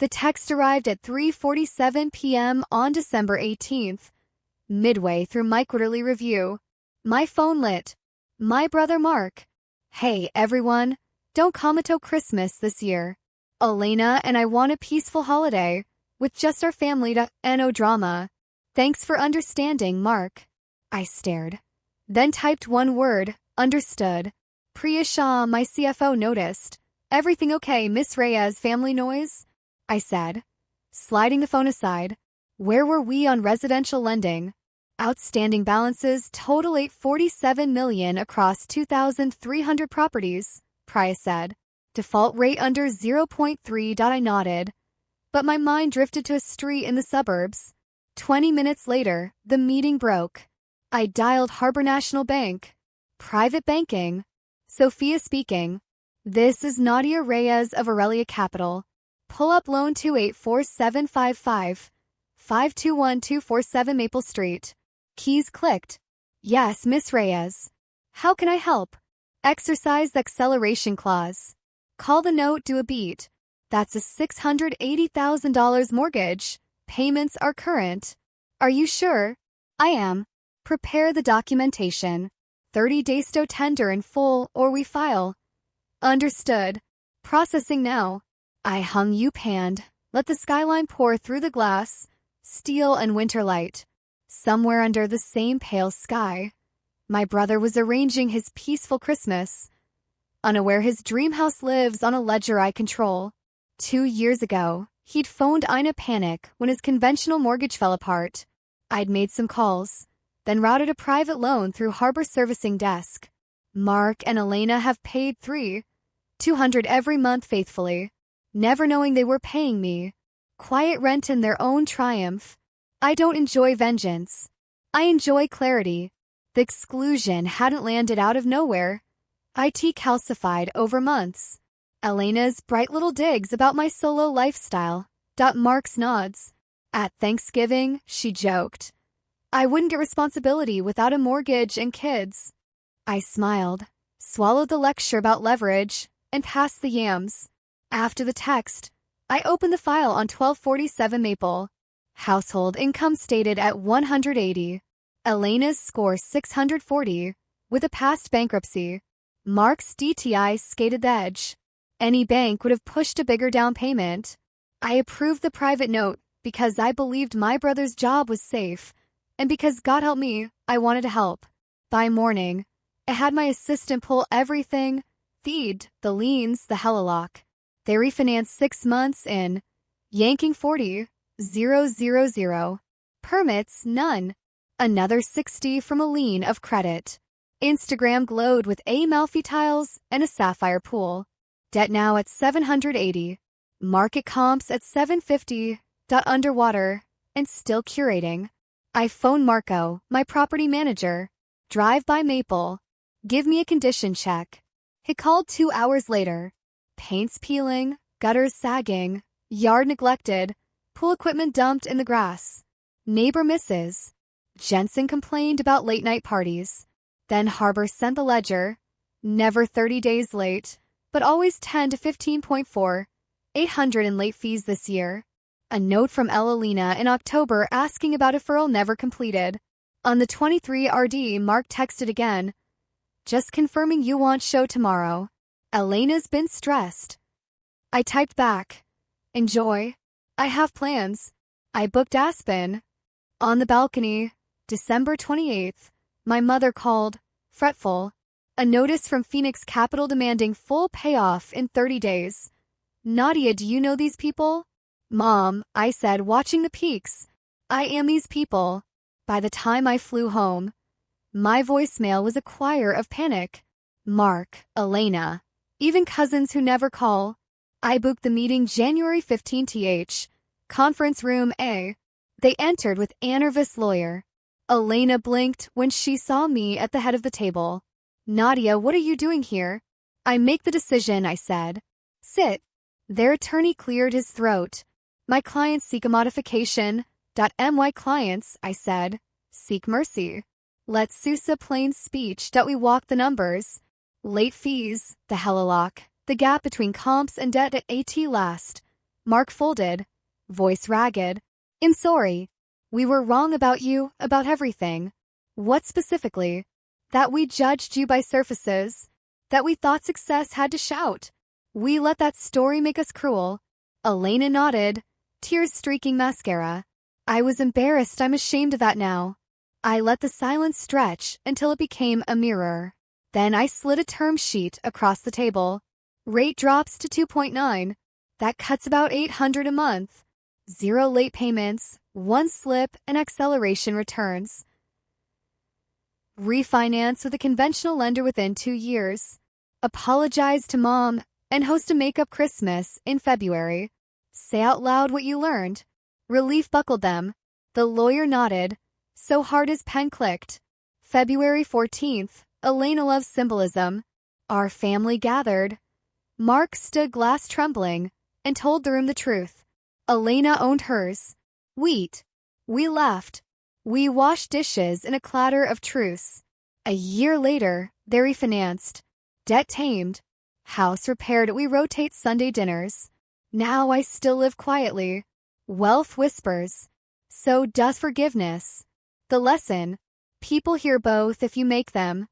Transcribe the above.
The text arrived at 3:47 p.m. on December 18th, midway through my quarterly review. My phone lit. My brother Mark. Hey, everyone. Don't Komodo Christmas this year. Elena and I want a peaceful holiday, with just our family and no drama. Thanks for understanding, Mark. I stared. Then typed one word, understood. Priya Shah, my CFO, noticed. Everything okay, Miss Reyes? Family noise? I said, sliding the phone aside. Where were we on residential lending? Outstanding balances total $847 million across 2,300 properties, Priya said. Default rate under 0.3. I nodded. But my mind drifted to a street in the suburbs. 20 minutes later, the meeting broke. I dialed Harbor National Bank. Private banking. Sophia speaking. This is Nadia Reyes of Aurelia Capital. Pull up loan 284755. 521247 Maple Street. Keys clicked. Yes, Miss Reyes. How can I help? Exercise the acceleration clause. Call the note due a beat. That's a $680,000 mortgage. Payments are current. Are you sure? I am. Prepare the documentation. 30 days to tender in full or we file. Understood. Processing now. I hung U-panned. Let the skyline pour through the glass. Steel and winter light. Somewhere under the same pale sky, my brother was arranging his peaceful Christmas. Unaware his dream house lives on a ledger I control. 2 years ago, he'd phoned Ina panic when his conventional mortgage fell apart. I'd made some calls, then routed a private loan through Harbor Servicing Desk. Mark and Elena have paid $200 every month faithfully, never knowing they were paying me. Quiet rent in their own triumph. I don't enjoy vengeance. I enjoy clarity. The exclusion hadn't landed out of nowhere. IT calcified over months. Elena's bright little digs about my solo lifestyle. Mark's nods. At Thanksgiving, she joked. I wouldn't get responsibility without a mortgage and kids. I smiled, swallowed the lecture about leverage, and passed the yams. After the text, I opened the file on 1247 Maple. Household income stated at 180. Elena's score 640, with a past bankruptcy. Mark's DTI skated the edge. Any bank would have pushed a bigger down payment. I approved the private note because I believed my brother's job was safe, and because God help me, I wanted to help. By morning, I had my assistant pull everything, feed, the liens, the Helilock. They refinanced 6 months in, yanking 40,000. Permits, none. Another 60 from a lien of credit. Instagram glowed with Amalfi tiles and a sapphire pool. Debt now at 780. Market comps at 750. Underwater, and still curating. I phoned Marco, my property manager. Drive by Maple. Give me a condition check. He called 2 hours later. Paint's peeling, gutters sagging, yard neglected, pool equipment dumped in the grass. Neighbor misses. Jensen complained about late-night parties. Then Harbor sent the ledger. Never 30 days late, but always 10 to 15.4. 800 in late fees this year. A note from Elena in October asking about a deferral never completed. On the 23 RD, Mark texted again. Just confirming you want show tomorrow. Elena's been stressed. I typed back. Enjoy. I have plans. I booked Aspen. On the balcony, December 28th, my mother called, fretful. A notice from Phoenix Capital demanding full payoff in 30 days. Nadia, do you know these people? Mom, I said, watching the peaks. I am these people. By the time I flew home, my voicemail was a choir of panic. Mark, Elena, even cousins who never call. I booked the meeting January 15th, conference room A. They entered with Nervous lawyer. Elena blinked when she saw me at the head of the table. Nadia, what are you doing here? I make the decision, I said. Sit. Their attorney cleared his throat. My clients seek a modification. My clients, I said, seek mercy. Let Sousa plain speech. We walk the numbers. Late fees, the Helilock, the gap between comps and debt at AT last. Mark folded, voice ragged. I'm sorry. We were wrong about you, about everything. What specifically? That we judged you by surfaces. That we thought success had to shout. We let that story make us cruel. Elena nodded, tears streaking mascara. I was embarrassed. I'm ashamed of that now. I let the silence stretch until it became a mirror. Then I slid a term sheet across the table. Rate drops to 2.9. That cuts about $800 a month. 0 late payments, 1 slip, and acceleration returns. Refinance with a conventional lender within 2 years. Apologize to mom and host a makeup Christmas in February. Say out loud what you learned. Relief buckled them. The lawyer nodded. So hard his pen clicked. February 14th. Elena loves symbolism. Our family gathered. Mark stood glass trembling and told the room the truth. Elena owned hers. Wheat. We laughed. We washed dishes in a clatter of truce. A year later, they refinanced. Debt tamed. House repaired. We rotate Sunday dinners. Now I still live quietly. Wealth whispers. So does forgiveness. The lesson: people hear both if you make them.